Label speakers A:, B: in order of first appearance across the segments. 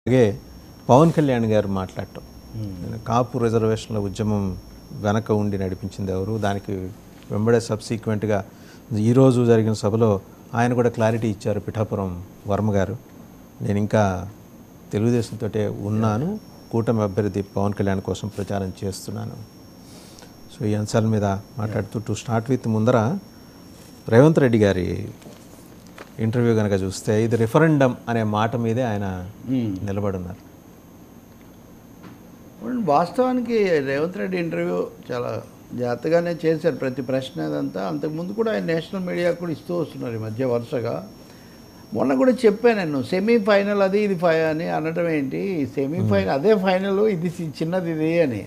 A: అలాగే పవన్ కళ్యాణ్ గారు మాట్లాడటం కాపు రిజర్వేషన్ల ఉద్యమం వెనక ఉండి నడిపించింది ఎవరు, దానికి వెంబడే సబ్సీక్వెంట్గా ఈరోజు జరిగిన సభలో ఆయన కూడా క్లారిటీ ఇచ్చారు. పిఠాపురం వర్మ గారు, నేను ఇంకా తెలుగుదేశంతో ఉన్నాను, కూటమి అభ్యర్థి పవన్ కళ్యాణ్ కోసం ప్రచారం చేస్తున్నాను. సో ఈ అంశాల మీద మాట్లాడుతూ టు స్టార్ట్ విత్ ముందర రేవంత్ రెడ్డి గారి ఇంటర్వ్యూ కనుక చూస్తే ఇది రిఫరెండం అనే మాట మీదే ఆయన నిలబడున్నారు.
B: వాస్తవానికి రేవంత్ రెడ్డి ఇంటర్వ్యూ చాలా జాగ్రత్తగానే చేశారు, ప్రతి ప్రశ్న అదంతా. అంతకుముందు కూడా ఆయన నేషనల్ మీడియా కూడా ఇస్తూ వస్తున్నారు ఈ మధ్య వరుసగా. మొన్న కూడా చెప్పాను నేను, సెమీఫైనల్ అది ఇది అని అనడం ఏంటి, సెమీఫైనల్ అదే ఫైనల్, ఇది చిన్నది ఇది అని.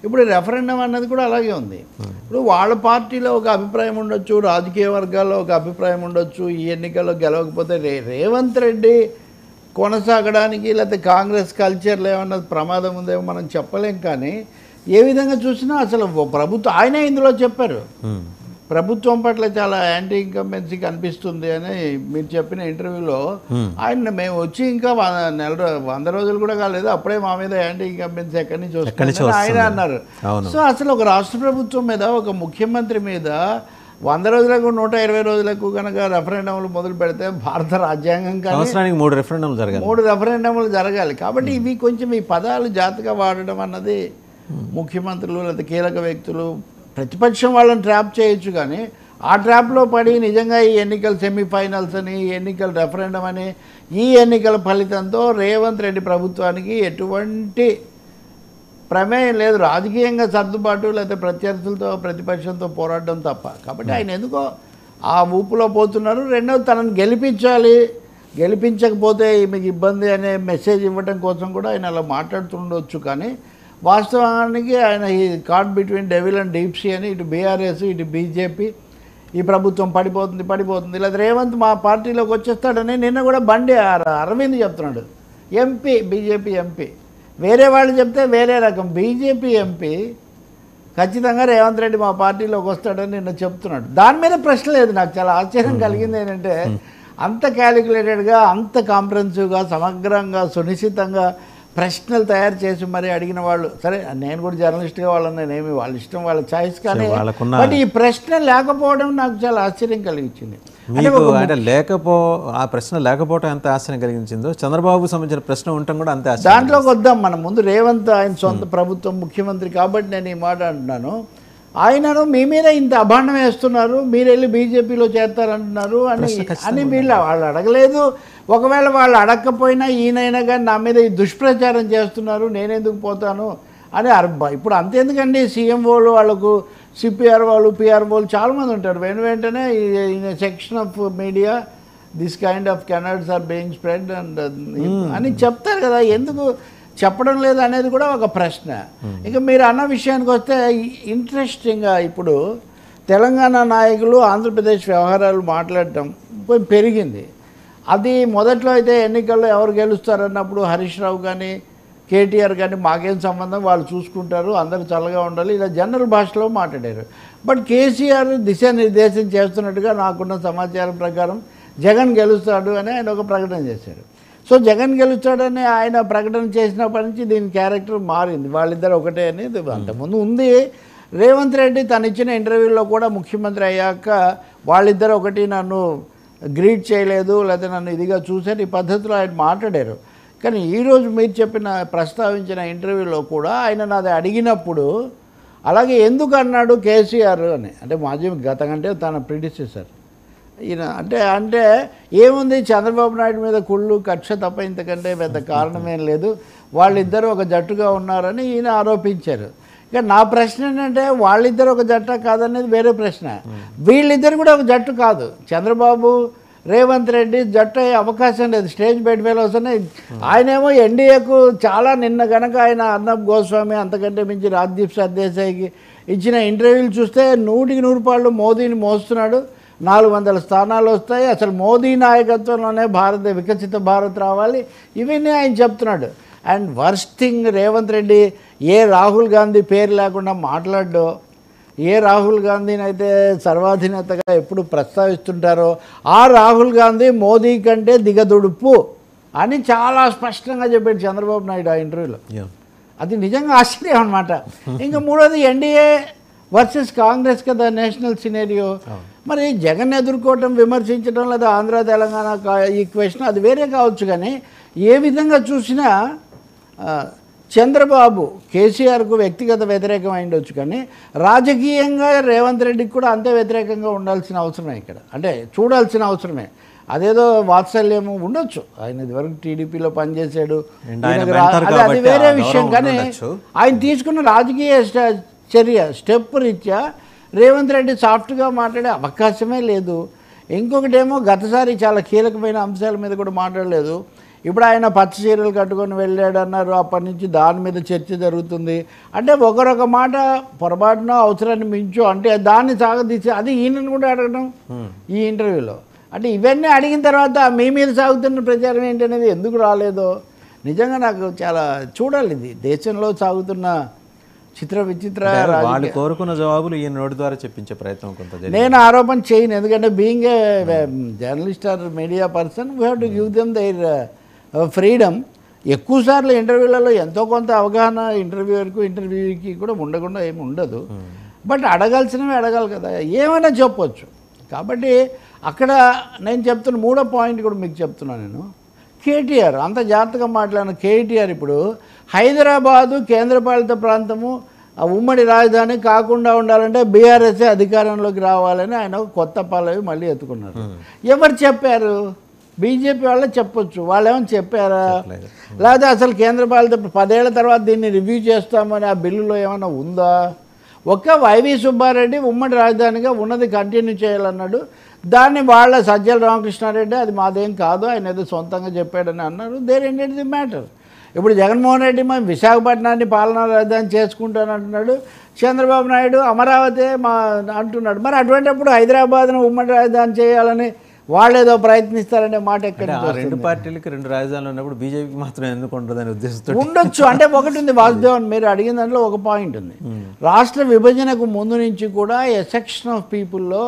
B: ఇప్పుడు రెఫరెండం అన్నది కూడా అలాగే ఉంది. ఇప్పుడు వాళ్ళ పార్టీలో ఒక అభిప్రాయం ఉండొచ్చు, రాజకీయ వర్గాల్లో ఒక అభిప్రాయం ఉండొచ్చు, ఈ ఎన్నికల్లో గెలవకపోతే రేవంత్ రెడ్డి కొనసాగడానికి లేకపోతే కాంగ్రెస్ కల్చర్లో ఏమన్నా ప్రమాదం ఉందేమో మనం చెప్పలేం. కానీ ఏ విధంగా చూసినా అసలు ప్రభుత్వం, ఆయనే ఇందులో చెప్పారు, ప్రభుత్వం పట్ల చాలా యాంటీ ఇన్కంబెన్సీ కనిపిస్తుంది అని మీరు చెప్పిన ఇంటర్వ్యూలో. ఆయన మేము వచ్చి ఇంకా 100 రోజులు కూడా కాలేదు, అప్పుడే మా మీద యాంటీ ఇన్కంబెన్సీ ఎక్కడి నుంచి వస్తుంది ఆయన అన్నారు. సో అసలు ఒక రాష్ట్ర ప్రభుత్వం మీద, ఒక ముఖ్యమంత్రి మీద 100 రోజులకు 120 రోజులకు కనుక రెఫరెండంలు మొదలు పెడితే భారత రాజ్యాంగం కానీ 3 రెఫరెండంలు జరగాలి. కాబట్టి ఇవి కొంచెం ఈ పదాలు జాగ్రత్తగా వాడడం అన్నది ముఖ్యమంత్రులు లేదా కీలక వ్యక్తులు, ప్రతిపక్షం వాళ్ళని ట్రాప్ చేయొచ్చు. కానీ ఆ ట్రాప్లో పడి నిజంగా ఈ ఎన్నికల సెమీఫైనల్స్ అని, ఈ ఎన్నికల రెఫరెండం అని, ఈ ఎన్నికల ఫలితంతో రేవంత్ రెడ్డి ప్రభుత్వానికి ఎటువంటి ప్రమేయం లేదు, రాజకీయంగా సర్దుబాటు లేదా ప్రత్యర్థులతో ప్రతిపక్షంతో పోరాడడం తప్ప. కాబట్టి ఆయన ఎందుకో ఆ ఊపులో పోతున్నారు. రెండవది తనను గెలిపించాలి, గెలిపించకపోతే మీకు ఇబ్బంది అనే మెసేజ్ ఇవ్వడం కోసం కూడా ఆయన అలా మాట్లాడుతుండొచ్చు. కానీ వాస్తవానికి ఆయన ఈ caught between devil and deep sea అని, ఇటు బీఆర్ఎస్ ఇటు బీజేపీ, ఈ ప్రభుత్వం పడిపోతుంది లేదా రేవంత్ మా పార్టీలోకి వచ్చేస్తాడని నిన్న కూడా బండి అరవింద్ చెప్తున్నాడు, ఎంపీ, బీజేపీ ఎంపీ. వేరే వాళ్ళు చెప్తే వేరే రకం, బీజేపీ ఎంపీ ఖచ్చితంగా రేవంత్ రెడ్డి మా పార్టీలోకి వస్తాడని నిన్న చెప్తున్నాడు. దాని మీద ప్రశ్న లేదు. నాకు చాలా ఆశ్చర్యం కలిగింది ఏంటంటే, అంత క్యాలిక్యులేటెడ్గా, అంత కాంప్రహెన్సివ్గా, సమగ్రంగా, సునిశ్చితంగా ప్రశ్నలు తయారు చేసి మరి అడిగిన వాళ్ళు. సరే, నేను కూడా జర్నలిస్ట్గా వాళ్ళని నేనేమి, వాళ్ళ ఇష్టం, వాళ్ళ ఛాయిస్. కానీ బట్ ఈ ప్రశ్న లేకపోవడం నాకు చాలా ఆశ్చర్యం కలిగించింది.
A: అంటే ఆ ప్రశ్న లేకపోవడం ఎంత ఆశ్చర్యం కలిగించిందో, చంద్రబాబుకు సంబంధించిన ప్రశ్న ఉండటం కూడా అంతే.
B: దాంట్లోకి వద్దాం మనం. ముందు రేవంత్ ఆయన సొంత ప్రభుత్వం ముఖ్యమంత్రి కాబట్టి నేను ఈ మాట అంటున్నాను. ఆయనను మీ మీద ఇంత అభాండం వేస్తున్నారు, మీరు వెళ్ళి బీజేపీలో చేస్తారంటున్నారు అని వాళ్ళు అడగలేదు. ఒకవేళ వాళ్ళు అడగకపోయినా ఈయనైనా కానీ నా మీద ఈ దుష్ప్రచారం చేస్తున్నారు, నేనెందుకు పోతాను అని ఇప్పుడు అంతేందుకండి, సీఎంఓలు వాళ్ళకు సిపిఆర్ వాళ్ళు, పిఆర్ వాళ్ళు చాలామంది ఉంటారు. వెంటనే section of media this kind of canards are being spread and అని చెప్తారు కదా. ఎందుకు చెప్పడం లేదు అనేది కూడా ఒక ప్రశ్న. ఇక మీరు అన్న విషయానికి వస్తే, ఇంట్రెస్టింగ్గా ఇప్పుడు తెలంగాణ నాయకులు ఆంధ్రప్రదేశ్ వ్యవహారాలు మాట్లాడటం పెరిగింది. అది మొదట్లో అయితే ఎన్నికల్లో ఎవరు గెలుస్తారన్నప్పుడు హరీష్ రావు కానీ కేటీఆర్ కానీ మాకేం సంబంధం, వాళ్ళు చూసుకుంటారు, అందరూ చల్లగా ఉండాలి, ఇలా జనరల్ భాషలో మాట్లాడారు. బట్ కేసీఆర్ దిశానిర్దేశం చేస్తున్నట్టుగా నాకున్న సమాచారం ప్రకారం జగన్ గెలుస్తాడు అని ఆయన ఒక ప్రకటన చేశారు. సో జగన్ గెలుస్తాడని ఆయన ప్రకటన చేసినప్పటి నుంచి దీని క్యారెక్టర్ మారింది, వాళ్ళిద్దరు ఒకటే అనేది అంతకుముందు ఉంది. రేవంత్ రెడ్డి తను ఇచ్చిన ఇంటర్వ్యూలో కూడా ముఖ్యమంత్రి అయ్యాక వాళ్ళిద్దరు ఒకటి, నన్ను గ్రీట్ చేయలేదు లేదా నన్ను ఇదిగా చూశారు, ఈ పద్ధతిలో ఆయన మాట్లాడారు. కానీ ఈరోజు మీరు ప్రస్తావించిన ఇంటర్వ్యూలో కూడా ఆయన నాది అడిగినప్పుడు అలాగే ఎందుకు అన్నాడు కేసీఆర్ అని, అంటే మాజీ గత కంటే తన ప్రిడిసెసర్ ఈయన అంటే ఏముంది, చంద్రబాబు నాయుడు మీద కుళ్ళు కక్ష తప్ప ఇంతకంటే పెద్ద కారణమేం లేదు, వాళ్ళిద్దరూ ఒక జట్టుగా ఉన్నారని ఈయన ఆరోపించారు. ఇక నా ప్రశ్న ఏంటంటే, వాళ్ళిద్దరు ఒక జట్టు కాదనేది వేరే ప్రశ్న. వీళ్ళిద్దరు కూడా ఒక జట్టు కాదు, చంద్రబాబు రేవంత్ రెడ్డి జట్టు అయ్యే అవకాశం లేదు. స్టేజ్ బెడ్ ఫెలోస్ అని ఆయనేమో ఎన్డీఏకు చాలా, నిన్న కనుక ఆయన అర్నబ్ గోస్వామి అంతకంటే మించి రాజ్దీప్ సర్దేశాయికి ఇచ్చిన ఇంటర్వ్యూలు చూస్తే 100% మోదీని మోస్తున్నాడు, 400 స్థానాలు వస్తాయి, అసలు మోదీ నాయకత్వంలోనే వికసిత భారత్ రావాలి, ఇవన్నీ ఆయన చెప్తున్నాడు. And worst thing, Revanth Reddy ఏ రాహుల్ గాంధీ పేరు లేకుండా మాట్లాడో, ఏ రాహుల్ గాంధీని అయితే సర్వాధినేతగా ఎప్పుడు ప్రస్తావిస్తుంటారో ఆ రాహుల్ గాంధీ మోదీ కంటే దిగదుడుపు అని చాలా స్పష్టంగా చెప్పాడు చంద్రబాబు నాయుడు ఆ ఇంటర్వ్యూలో. అది నిజంగా ఆశ్చర్యం అనమాట. ఇంకా మూడోది ఎన్డీఏ వర్సెస్ కాంగ్రెస్ కదా నేషనల్ సినేరియో. మరి జగన్ ఎదుర్కోవటం, విమర్శించడం, లేదా ఆంధ్ర తెలంగాణ ఈక్వేషన్ అది వేరే కావచ్చు, కానీ ఏ విధంగా చూసినా చంద్రబాబు కేసీఆర్కు వ్యక్తిగత వ్యతిరేకం అయిండొచ్చు, కానీ రాజకీయంగా రేవంత్ రెడ్డికి కూడా అంతే వ్యతిరేకంగా ఉండాల్సిన అవసరమే ఇక్కడ, అంటే చూడాల్సిన అవసరమే. అదేదో వాత్సల్యము ఉండొచ్చు, ఆయన ఇదివరకు టీడీపీలో పనిచేశాడు, అది వేరే విషయం. కానీ ఆయన తీసుకున్న రాజకీయ చర్య స్టెప్ రీత్యా రేవంత్ రెడ్డి సాఫ్ట్గా మాట్లాడే అవకాశమే లేదు. ఇంకొకటేమో గతసారి చాలా కీలకమైన అంశాల మీద కూడా మాట్లాడలేదు. ఇప్పుడు ఆయన పచ్చ చీరలు కట్టుకొని వెళ్ళాడు అన్నారు, అప్పటి నుంచి దాని మీద చర్చ జరుగుతుంది. అంటే ఒకరొక మాట పొరపాటున అవసరాన్ని మించు అంటే దాన్ని సాగదీసి అది ఈయనను కూడా అడగడం ఈ ఇంటర్వ్యూలో. అంటే ఇవన్నీ అడిగిన తర్వాత మీ మీద సాగుతున్న ప్రచారం ఏంటనేది ఎందుకు రాలేదో నిజంగా నాకు చాలా చూడాలి. ఇది దేశంలో సాగుతున్న చిత్ర విచిత్ర
A: వాళ్ళు కోరుకున్న జవాబులు ఈయన నోటి ద్వారా చెప్పించే ప్రయత్నం కొంత.
B: నేను ఆరోపణ చేయను, ఎందుకంటే being a journalist or media person we have to give them their freedom. ఎక్కువసార్లు ఇంటర్వ్యూలలో ఎంతో కొంత అవగాహన ఇంటర్వ్యూవర్కు ఇంటర్వ్యూకి కూడా ఉండకుండా ఏమి ఉండదు. బట్ అడగాల్సినవి అడగాలి కదా, ఏమైనా చెప్పొచ్చు. కాబట్టి అక్కడ నేను చెప్తున్న మూడో పాయింట్ కూడా మీకు చెప్తున్నాను. నేను కేటీఆర్ అంత జాగ్రత్తగా మాట్లాడిన కేటీఆర్ ఇప్పుడు హైదరాబాదు కేంద్రపాలిత ప్రాంతము ఉమ్మడి రాజధాని కాకుండా ఉండాలంటే బీఆర్ఎస్ఏ అధికారంలోకి రావాలని ఆయన కొత్త పల్లవి మళ్ళీ ఎత్తుకున్నారు. ఎవరు చెప్పారు? బీజేపీ వాళ్ళే చెప్పొచ్చు, వాళ్ళు ఏమైనా చెప్పారా? లేదా అసలు కేంద్రపాలిత 10 ఏళ్ల తర్వాత దీన్ని రివ్యూ చేస్తామని ఆ బిల్లులో ఏమైనా ఉందా? ఒక్క వైవి సుబ్బారెడ్డి ఉమ్మడి రాజధానిగా ఉన్నది కంటిన్యూ చేయాలన్నాడు. దాన్ని వాళ్ళ సజ్జల రామకృష్ణారెడ్డి అది మాదేం కాదు, ఆయన ఏదో సొంతంగా చెప్పాడని అన్నారు. There ended the matter. ఇప్పుడు జగన్మోహన్ రెడ్డి మేము విశాఖపట్నాన్ని పాలనా రాజధాని చేసుకుంటానంటున్నాడు. చంద్రబాబు నాయుడు అమరావతి అంటున్నాడు. మరి అటువంటిప్పుడు హైదరాబాద్ను ఉమ్మడి రాజధాని చేయాలని వాళ్ళేదో ప్రయత్నిస్తారనే మాట ఎక్కడ?
A: రెండు పార్టీలకి 2 రాజధానులు ఉన్నప్పుడు బీజేపీకి మాత్రం ఎందుకు ఉండదని ఉద్దేశంతో
B: ఉండొచ్చు. అంటే ఒకటి ఉంది, వాసుదేవన్ మీరు అడిగిన దాంట్లో ఒక పాయింట్ ఉంది. రాష్ట్ర విభజనకు ముందు నుంచి కూడా ఏ సెక్షన్ ఆఫ్ పీపుల్లో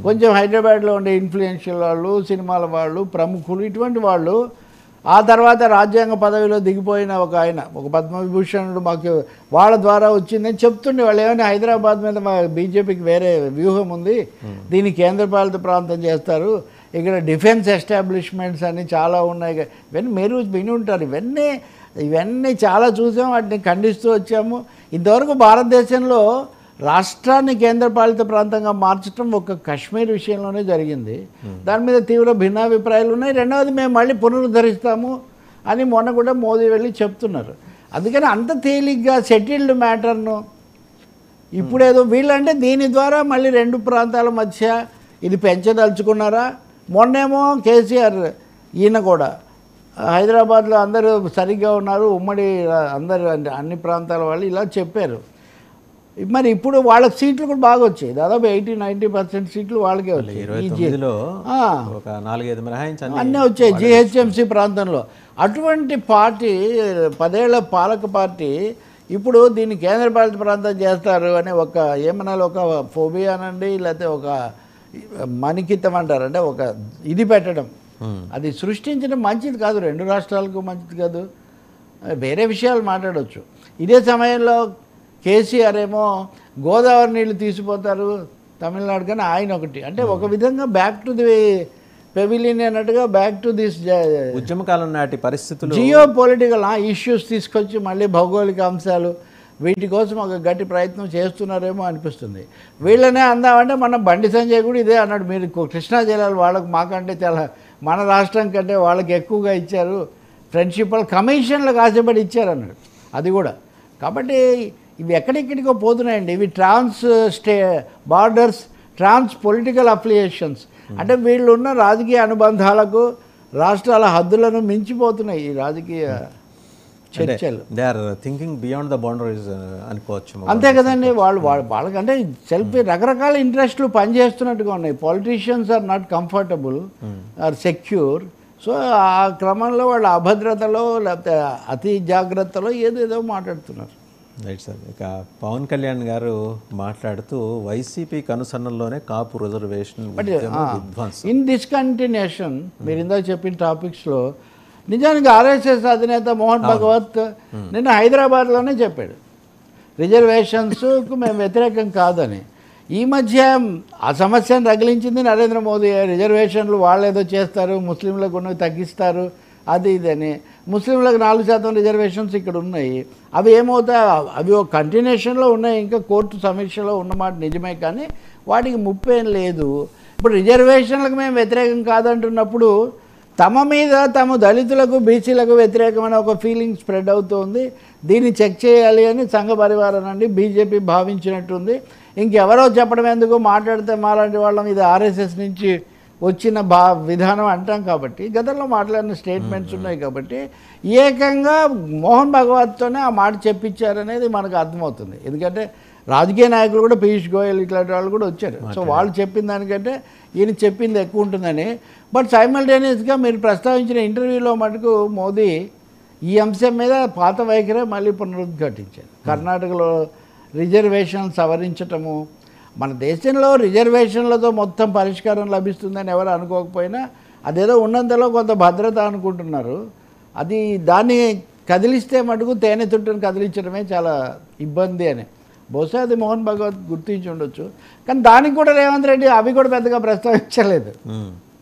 B: కొంచెం హైదరాబాద్లో ఉండే ఇన్ఫ్లుయెన్షియల్ వాళ్ళు, సినిమాల వాళ్ళు, ప్రముఖులు, ఇటువంటి వాళ్ళు, ఆ తర్వాత రాజ్యాంగ పదవిలో దిగిపోయిన ఒక ఆయన, ఒక పద్మవిభూషణుడు మాకు వాళ్ళ ద్వారా వచ్చిందని చెప్తుండే. వాళ్ళు ఏమైనా హైదరాబాద్ మీద మా బీజేపీకి వేరే వ్యూహం ఉంది, దీన్ని కేంద్రపాలిత ప్రాంతం చేస్తారు, ఇక్కడ డిఫెన్స్ ఎస్టాబ్లిష్మెంట్స్ అన్నీ చాలా ఉన్నాయి, ఇవన్నీ మీరు విని ఉంటారు. ఇవన్నీ చాలా చూసాం, వాటిని ఖండిస్తూ వచ్చాము. ఇంతవరకు భారతదేశంలో రాష్ట్రాన్ని కేంద్రపాలిత ప్రాంతంగా మార్చడం ఒక కాశ్మీర్ విషయంలోనే జరిగింది. దాని మీద తీవ్ర భిన్నాభిప్రాయాలు ఉన్నాయి. రెండవది మేము మళ్ళీ పునరుద్ధరిస్తాము అని మొన్న కూడా మోదీ వెళ్ళి చెప్తున్నారు. అందుకని అంత తేలిగ్గా సెటిల్డ్ మ్యాటర్ను ఇప్పుడేదో వీళ్ళంటే దీని ద్వారా మళ్ళీ 2 ప్రాంతాల మధ్య ఇది పెంచదలుచుకున్నారా? మొన్నేమో కేసీఆర్ ఈయన కూడా హైదరాబాద్లో అందరూ సరిగ్గా ఉన్నారు, ఉమ్మడి అందరూ అన్ని ప్రాంతాల వాళ్ళు ఇలా చెప్పారు. మరి ఇప్పుడు వాళ్ళకి సీట్లు కూడా బాగా వచ్చాయి, దాదాపు 80-90% సీట్లు వాళ్ళకే వచ్చాయి. అన్నీ వచ్చాయి జిహెచ్ఎంసీ ప్రాంతంలో. అటువంటి పార్టీ 10 ఏళ్ల పాలక పార్టీ ఇప్పుడు దీన్ని కేంద్రపాలిత ప్రాంతం చేస్తారు అనే ఒక ఏమనాలి, ఒక ఫోబియా అనండి, లేకపోతే ఒక మణికితం అంటారు, అంటే ఒక ఇది పెట్టడం, అది సృష్టించడం మంచిది కాదు, 2 రాష్ట్రాలకు మంచిది కాదు. వేరే విషయాలు మాట్లాడవచ్చు. ఇదే సమయంలో కేసీఆర్ ఏమో గోదావరి నీళ్ళు తీసిపోతారు తమిళనాడు, కానీ ఆయన ఒకటి అంటే ఒక విధంగా బ్యాక్ టు ది పెవిలియన్ అన్నట్టుగా బ్యాక్ టు దిస్
A: ఉద్యమకాలం నాటి పరిస్థితులు,
B: జియో పొలిటికల్ ఇష్యూస్ తీసుకొచ్చి మళ్ళీ భౌగోళిక అంశాలు వీటి కోసం ఒక గట్టి ప్రయత్నం చేస్తున్నారేమో అనిపిస్తుంది. వీళ్ళనే అందామంటే మన బండి సంజయ్ కూడా ఇదే అన్నాడు, మీరు కృష్ణా జిల్లాలు వాళ్ళకు మాకంటే చాలా మన రాష్ట్రం కంటే వాళ్ళకి ఎక్కువగా ఇచ్చారు, ఫ్రెండ్షిప్ వాళ్ళు కమిషన్లకు ఆశపడి ఇచ్చారన్నాడు. అది కూడా కాబట్టి ఇవి ఎక్కడెక్కడికో పోతున్నాయండి. ఇవి బార్డర్స్, ట్రాన్స్ పొలిటికల్ అఫిలియేషన్స్, అంటే వీళ్ళున్న రాజకీయ అనుబంధాలకు రాష్ట్రాల హద్దులను మించిపోతున్నాయి ఈ రాజకీయ చర్చలు.
A: They are thinking beyond the boundaries అనుకోవచ్చు.
B: అంతే కదండి, వాళ్ళకంటే రకరకాల ఇంట్రెస్ట్లు పనిచేస్తున్నట్టుగా ఉన్నాయి. Politicians are not comfortable or secure. So ఆ క్రమంలో వాళ్ళ అభద్రతలో లేకపోతే అతి జాగ్రత్తలో ఏదేదో మాట్లాడుతున్నారు.
A: Right sir. ఇక పవన్ కళ్యాణ్ గారు మాట్లాడుతూ వైసీపీ కనుసన్నల్లోనే కాపు రిజర్వేషన్
B: ఇన్ డిస్కంటిన్యూషన్ మీరు ఇందాక చెప్పిన టాపిక్స్లో నిజానికి ఆర్ఎస్ఎస్ అధినేత మోహన్ భగవత్ నిన్న హైదరాబాద్లోనే చెప్పాడు రిజర్వేషన్స్కు మేము వ్యతిరేకం కాదని. ఈ మధ్య ఆ సమస్యను రగిలించింది నరేంద్ర మోదీ. రిజర్వేషన్లు వాళ్ళు ఏదో చేస్తారు, ముస్లింలకు ఉన్నవి తగ్గిస్తారు, అది ఇదని. ముస్లింలకు 4% రిజర్వేషన్స్ ఇక్కడ ఉన్నాయి. అవి ఏమవుతాయి, అవి ఒక కంటిన్యూషన్లో ఉన్నాయి, ఇంకా కోర్టు సమీక్షలో ఉన్నమాట నిజమే, కానీ వాటికి ముప్పేం లేదు. ఇప్పుడు రిజర్వేషన్లకు మేము వ్యతిరేకం కాదంటున్నప్పుడు తమ మీద తమ దళితులకు బీసీలకు వ్యతిరేకమైన ఒక ఫీలింగ్ స్ప్రెడ్ అవుతుంది. దీన్ని చెక్ చేయాలి అని సంఘ పరివారం నుండి బీజేపీ భావించినట్టుంది. ఇంకెవరో చెప్పడం ఎందుకు, మాట్లాడితే మాలాంటి వాళ్ళం ఇది ఆర్ఎస్ఎస్ నుంచి వచ్చిన విధానం అంటాం కాబట్టి, గతంలో మాట్లాడిన స్టేట్మెంట్స్ ఉన్నాయి కాబట్టి ఏకంగా మోహన్ భగవత్తోనే ఆ మాట చెప్పించారనేది మనకు అర్థమవుతుంది. ఎందుకంటే రాజకీయ నాయకులు కూడా పీయూష్ గోయల్ ఇట్లాంటి వాళ్ళు కూడా వచ్చారు. సో వాళ్ళు చెప్పిన దానికంటే ఈయన చెప్పింది ఎక్కువ ఉంటుందని. బట్ సైమల్టేనియస్గా మీరు ప్రస్తావించిన ఇంటర్వ్యూలో మటుకు మోదీ ఈ అంశం మీద పాత వైఖరే మళ్ళీ పునరుద్ఘాటించారు. కర్ణాటకలో రిజర్వేషన్ సవరించటము, మన దేశంలో రిజర్వేషన్లతో మొత్తం పరిష్కారం లభిస్తుందని ఎవరు అనుకోకపోయినా అదేదో ఉన్నంతలో కొంత భద్రత అనుకుంటున్నారు. అది దాన్ని కదిలిస్తే మటుకు తేనె తుట్టును కదిలించడమే చాలా ఇబ్బంది అని బహుశా అది మోహన్ భగవత్ గుర్తించి ఉండొచ్చు. కానీ దానికి కూడా రేవంత్ రెడ్డి అవి కూడా పెద్దగా ప్రస్తావించలేదు.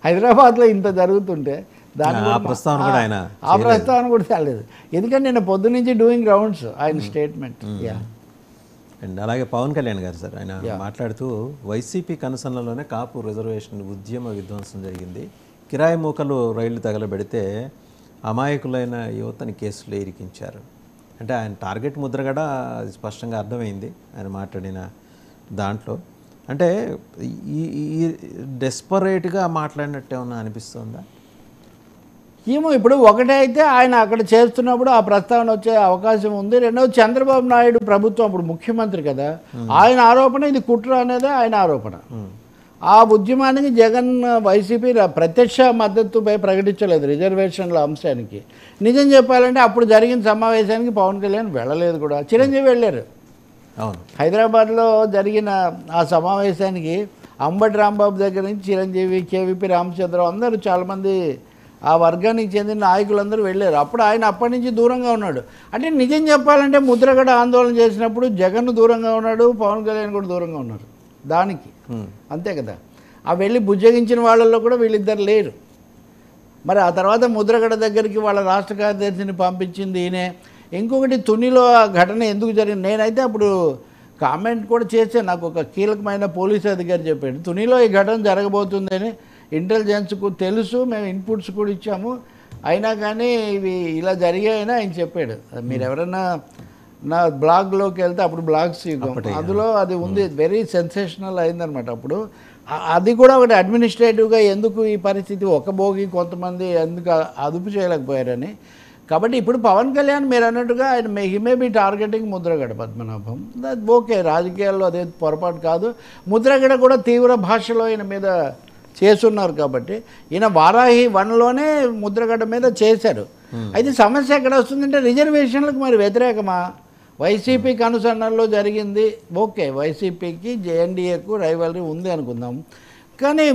B: హైదరాబాద్లో ఇంత జరుగుతుంటే దాని ఆ ప్రస్తావన కూడా తేలేదు. ఎందుకంటే నేను పొద్దు నుంచి డూయింగ్ రౌండ్స్ ఆయన స్టేట్మెంట్.
A: అండ్ అలాగే పవన్ కళ్యాణ్ గారు సార్ ఆయన మాట్లాడుతూ వైసీపీ కనుసన్నలోనే కాపు రిజర్వేషన్ ఉద్యమ విధ్వంసం జరిగింది, కిరాయి మూకలు రైళ్లు తగలబెడితే అమాయకులైన యువతని కేసులో ఇరికించారు అంటే ఆయన టార్గెట్ ముద్రగడ అది స్పష్టంగా అర్థమైంది ఆయన మాట్లాడిన దాంట్లో. అంటే ఈ డెస్పరేట్గా మాట్లాడినట్టు ఏమన్నా అనిపిస్తుందా?
B: ఏమో, ఇప్పుడు ఒకటే అయితే ఆయన అక్కడ చేస్తున్నప్పుడు ఆ ప్రస్తావన వచ్చే అవకాశం ఉంది. రెండవది చంద్రబాబు నాయుడు ప్రభుత్వం అప్పుడు ముఖ్యమంత్రి కదా, ఆయన ఆరోపణ ఇది కుట్ర అనేది ఆయన ఆరోపణ. ఆ ఉద్యమానికి జగన్ వైసీపీ ప్రత్యక్ష మద్దతుపై ప్రకటించలేదు రిజర్వేషన్ల అంశానికి. నిజం చెప్పాలంటే అప్పుడు జరిగిన సమావేశానికి పవన్ కళ్యాణ్ వెళ్ళలేదు కూడా, చిరంజీవి వెళ్ళారు. హైదరాబాద్లో జరిగిన ఆ సమావేశానికి అంబటి రాంబాబు దగ్గర నుంచి చిరంజీవి, కేవీపీ రామచంద్రరావు అందరూ చాలామంది ఆ వర్గానికి చెందిన నాయకులందరూ వెళ్ళారు. అప్పుడు ఆయన అప్పటి నుంచి దూరంగా ఉన్నాడు. అంటే నిజం చెప్పాలంటే ముద్రగడ ఆందోళన చేసినప్పుడు జగన్ దూరంగా ఉన్నాడు, పవన్ కళ్యాణ్ కూడా దూరంగా ఉన్నారు దానికి, అంతే కదా. ఆ వెళ్ళి బుజ్జగించిన వాళ్ళల్లో కూడా వీళ్ళిద్దరు లేరు. మరి ఆ తర్వాత ముద్రగడ దగ్గరికి వాళ్ళ రాష్ట్ర కార్యదర్శిని పంపించింది ఈయనే. ఇంకొకటి తునిలో ఆ ఘటన ఎందుకు జరిగింది, నేనైతే అప్పుడు కామెంట్ కూడా చేశాను. నాకు ఒక కీలకమైన పోలీసు అధికారి చెప్పాడు తునిలో ఈ ఘటన జరగబోతుందని ఇంటెలిజెన్స్కు తెలుసు, మేము ఇన్పుట్స్ కూడా ఇచ్చాము, అయినా కానీ ఇవి ఇలా జరిగాయని ఆయన చెప్పాడు. మీరు ఎవరైనా నా బ్లాగ్లోకి వెళ్తే అప్పుడు బ్లాగ్స్ అందులో అది ఉంది, వెరీ సెన్సేషనల్ అయిందనమాట. అప్పుడు అది కూడా ఒకటి అడ్మినిస్ట్రేటివ్గా ఎందుకు ఈ పరిస్థితి ఒక భోగి కొంతమంది ఎందుకు అదుపు చేయలేకపోయారని. కాబట్టి ఇప్పుడు పవన్ కళ్యాణ్ మీరు అన్నట్టుగా ఆయన he may be targeting Mudragada Padmanabham, okay, రాజకీయాల్లో అదే పొరపాటు కాదు. ముద్రగడ కూడా తీవ్ర భాషలో ఈయన మీద చేస్తున్నారు కాబట్టి ఈయన వారాహి 1లోనే ముద్రగడ మీద చేశారు. అయితే సమస్య ఎక్కడ వస్తుందంటే రిజర్వేషన్లకు మరి వ్యతిరేకమా, వైసీపీకి అనుసరణలో జరిగింది, ఓకే, వైసీపీకి జేఎన్డీఏకు రైవలరీ ఉంది అనుకుందాం, కానీ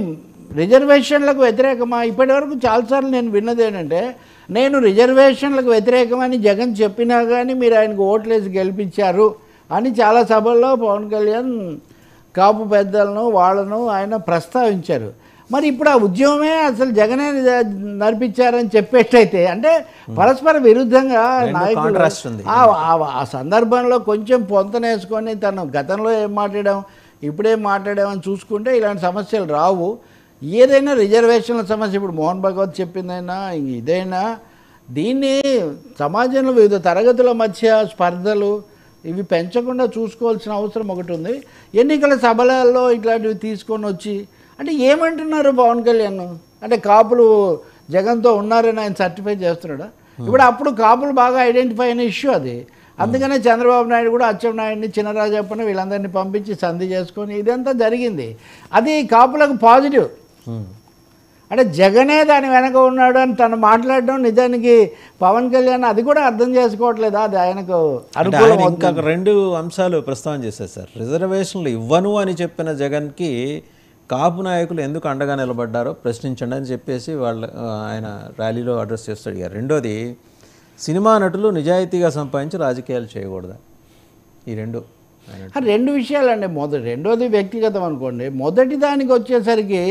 B: రిజర్వేషన్లకు వ్యతిరేకమా? ఇప్పటివరకు చాలాసార్లు నేను విన్నది ఏంటంటే నేను రిజర్వేషన్లకు వ్యతిరేకమని జగన్ చెప్పినా కానీ మీరు ఆయనకు ఓట్లేసి గెలిపించారు అని చాలా సభల్లో పవన్ కళ్యాణ్ కాపు పెద్దలను వాళ్ళను ఆయన ప్రస్తావించారు. మరి ఇప్పుడు ఆ ఉద్యమమే అసలు జగనే నడిపించారని చెప్పేటైతే అంటే పరస్పర విరుద్ధంగా నాయకులు ఆ సందర్భంలో కొంచెం పొంతనేసుకొని తను గతంలో ఏం మాట్లాడాం ఇప్పుడేం మాట్లాడామని చూసుకుంటే ఇలాంటి సమస్యలు రావు. ఏదైనా రిజర్వేషన్ల సమస్య ఇప్పుడు మోహన్ భగవత్ చెప్పిందైనా ఇదైనా దీన్ని సమాజంలో వివిధ తరగతుల మధ్య స్పర్ధలు ఇవి పెంచకుండా చూసుకోవాల్సిన అవసరం ఒకటి ఉంది. ఎన్నికల సభలలో ఇట్లాంటివి తీసుకొని వచ్చి అంటే ఏమంటున్నారు పవన్ కళ్యాణ్ అంటే కాపులు జగన్తో ఉన్నారని ఆయన సర్టిఫై చేస్తున్నాడా? ఇప్పుడు అప్పుడు కాపులు బాగా ఐడెంటిఫై అయిన ఇష్యూ అది. అందుకనే చంద్రబాబు నాయుడు కూడా అచ్చెన్నాయుడిని చినరాజప్పని వీళ్ళందరినీ పంపించి సంధి చేసుకొని ఇదంతా జరిగింది. అది కాపులకు పాజిటివ్. అంటే జగనే దాని వెనక ఉన్నాడు అని తను మాట్లాడడం నిజానికి పవన్ కళ్యాణ్ అది కూడా అర్థం చేసుకోవట్లేదా? అది ఆయనకు అనుకూలం.
A: ఇంకా 2 అంశాలు ప్రస్తావన చేశారు సార్. రిజర్వేషన్లు ఇవ్వను అని చెప్పిన జగన్కి కాపు నాయకులు ఎందుకు అండగా నిలబడ్డారో ప్రశ్నించండి అని చెప్పేసి ఆయన ర్యాలీలో అడ్రస్ చేస్తూ అడిగారు. రెండోది, సినిమా నటులు నిజాయితీగా సంపాదించి రాజకీయాలు చేయకూడదా? ఈ రెండు
B: రెండు విషయాలండి. రెండోది వ్యక్తిగతం అనుకోండి. మొదటి దానికి వచ్చేసరికి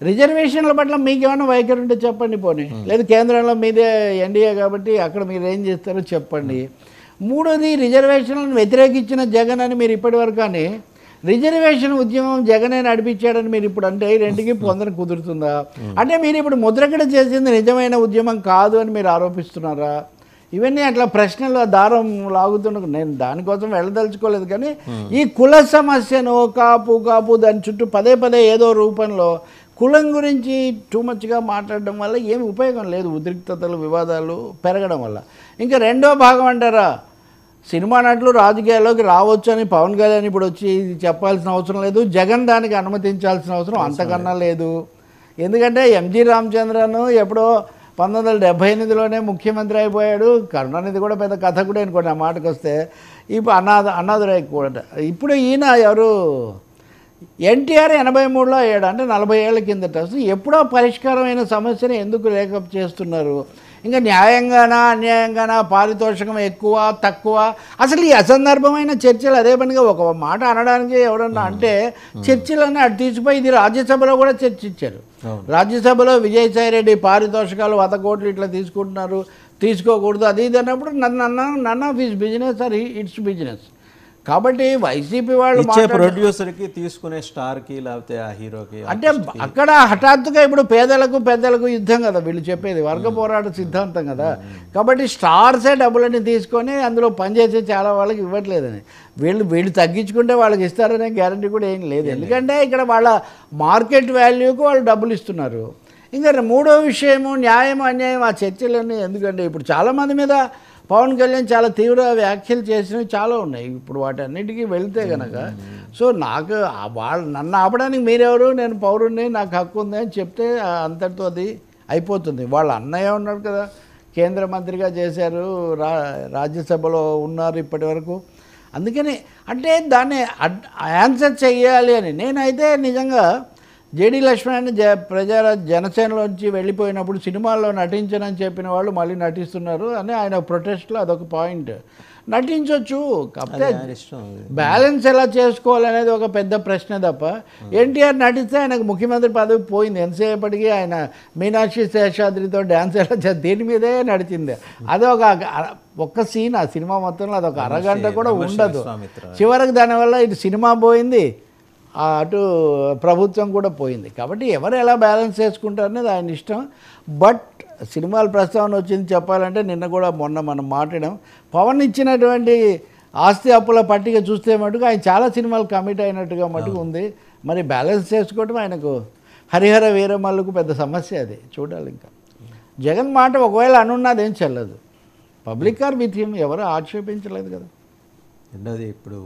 B: రిజర్వేషన్ల పట్ల మీకేమైనా వైఖరి ఉంటే చెప్పండి పోనీ, లేదు కేంద్రంలో మీదే ఎన్డీఏ కాబట్టి అక్కడ మీరు ఏం చేస్తారో చెప్పండి. మూడోది, రిజర్వేషన్లను వ్యతిరేకించిన జగన్ అని మీరు ఇప్పటివరకు కానీ రిజర్వేషన్ ఉద్యమం జగనే నడిపించాడని మీరు ఇప్పుడు అంటే ఈ రెండుకి పొందన కుదురుతుందా? అంటే మీరు ఇప్పుడు ముద్రగడ చేసింది నిజమైన ఉద్యమం కాదు అని మీరు ఆరోపిస్తున్నారా? ఇవన్నీ అట్లా ప్రశ్నలు దారం లాగుతున్న, నేను దానికోసం వెళ్ళదలుచుకోలేదు. కానీ ఈ కుల సమస్యను కాపు దాని చుట్టూ పదే ఏదో రూపంలో కులం గురించి టూ మచ్గా మాట్లాడడం వల్ల ఏమి ఉపయోగం లేదు. ఉద్రిక్తతలు, వివాదాలు పెరగడం వల్ల. ఇంకా రెండో భాగం అంటారా, సినిమా నటులు రాజకీయాల్లోకి రావచ్చు అని పవన్ కళ్యాణ్ ఇప్పుడు వచ్చి చెప్పాల్సిన అవసరం లేదు, జగన్ దానికి అనుమతించాల్సిన అవసరం అంతకన్నా లేదు. ఎందుకంటే ఎంజి రామచంద్రన్ ఎప్పుడో 1978లోనే ముఖ్యమంత్రి అయిపోయాడు. కరుణానిధి కూడా పెద్ద కథ కూడా అనుకోండి ఆ మాటకు వస్తే. ఇప్పుడు అన్నాదురై కూడా ఇప్పుడు ఈయన ఎవరు ఎన్టీఆర్ 83లో అయ్యాడు, అంటే 40 ఏళ్ల కిందట. ఎప్పుడో పరిష్కారమైన సమస్యని ఎందుకు లేకప్ చేస్తున్నారు? ఇంకా న్యాయంగానా అన్యాయంగానా, పారితోషికం ఎక్కువ తక్కువ, అసలు ఈ అసందర్భమైన చర్చలు అదే పనిగా ఒక మాట అనడానికి ఎవరన్నా అంటే చర్చలన్నీ అటు తీసిపోయి ఇది రాజ్యసభలో కూడా చర్చించారు. రాజ్యసభలో విజయసాయిరెడ్డి పారితోషికాలు 100 కోట్లు ఇట్లా తీసుకుంటున్నారు, తీసుకోకూడదు అది ఇది అన్నప్పుడు none of his business or its business. కాబట్టి వైసీపీ వాళ్ళు
A: ప్రొడ్యూసర్కి తీసుకునే స్టార్కి లేకపోతే ఆ హీరోకి
B: అంటే అక్కడ హఠాత్తుగా ఇప్పుడు పేదలకు పెద్దలకు యుద్ధం కదా వీళ్ళు చెప్పేది, వర్గ పోరాట సిద్ధాంతం కదా. కాబట్టి స్టార్సే డబ్బులన్నీ తీసుకొని అందులో పనిచేసే చాలా వాళ్ళకి ఇవ్వట్లేదని, వీళ్ళు తగ్గించుకుంటే వాళ్ళకి ఇస్తారనే గ్యారంటీ కూడా ఏం లేదు. ఎందుకంటే ఇక్కడ వాళ్ళ మార్కెట్ వాల్యూకు వాళ్ళు డబ్బులు ఇస్తున్నారు. ఇంకా మూడో విషయము న్యాయం అన్యాయం ఆ చర్చలన్నీ ఎందుకంటే ఇప్పుడు చాలామంది మీద పవన్ కళ్యాణ్ చాలా తీవ్ర వ్యాఖ్యలు చేసినవి చాలా ఉన్నాయి. ఇప్పుడు వాటన్నిటికీ వెళ్తే కనుక సో నాకు నన్ను ఆపడానికి మీరెవరు, నేను పౌరుణ్ణి, నాకు హక్కు ఉంది అని చెప్తే అంతటితో అది అయిపోతుంది. వాళ్ళ అన్నయ్య ఉన్నాడు కదా, కేంద్ర మంత్రిగా చేశారు, రాజ్యసభలో ఉన్నారు ఇప్పటి వరకు. అందుకని అంటే దాన్ని ఆన్సర్ చెయ్యాలి అని నేనైతే నిజంగా జేడీ లక్ష్మణ్ జనసేనలోంచి వెళ్ళిపోయినప్పుడు సినిమాల్లో నటించనని చెప్పిన వాళ్ళు మళ్ళీ నటిస్తున్నారు అని ఆయన ప్రొటెస్ట్లో అదొక పాయింట్. నటించవచ్చు, కాకపోతే బ్యాలెన్స్ ఎలా చేసుకోవాలనేది ఒక పెద్ద ప్రశ్న తప్ప. ఎన్టీఆర్ నటిస్తే ఆయనకు ముఖ్యమంత్రి పదవి పోయింది, ఎంతసేపటికి ఆయన మీనాక్షి శేషాద్రితో డ్యాన్స్ ఎలా దీని మీదే నడిచింది. అది ఒక్క సీన్ ఆ సినిమా మొత్తంలో అదొక అరగంట కూడా ఉండదు. చివరికి దానివల్ల ఇటు సినిమా పోయింది, అటు ప్రభుత్వం కూడా పోయింది. కాబట్టి ఎవరు ఎలా బ్యాలెన్స్ చేసుకుంటారనేది ఆయన ఇష్టం. బట్ సినిమాల ప్రస్తావన వచ్చింది చెప్పాలంటే నిన్న కూడా మొన్న మనం మాట్లాడాం, పవన్ ఇచ్చినటువంటి ఆస్తి అప్పుల పట్టిక చూస్తే మటుకు ఆయన చాలా సినిమాలు కమిట్ అయినట్టుగా మటుకు ఉంది. మరి బ్యాలెన్స్ చేసుకోవడం ఆయనకు హరిహర వీరమల్లుకు పెద్ద సమస్య, అది చూడాలి. ఇంకా జగన్ మాట ఒకవేళ అనున్నది ఏం చెల్లదు, పబ్లిక్ ఆర్ విత్ హిమ్, ఎవరు ఆక్షేపించలేదు కదా.
A: రెండోది, ఇప్పుడు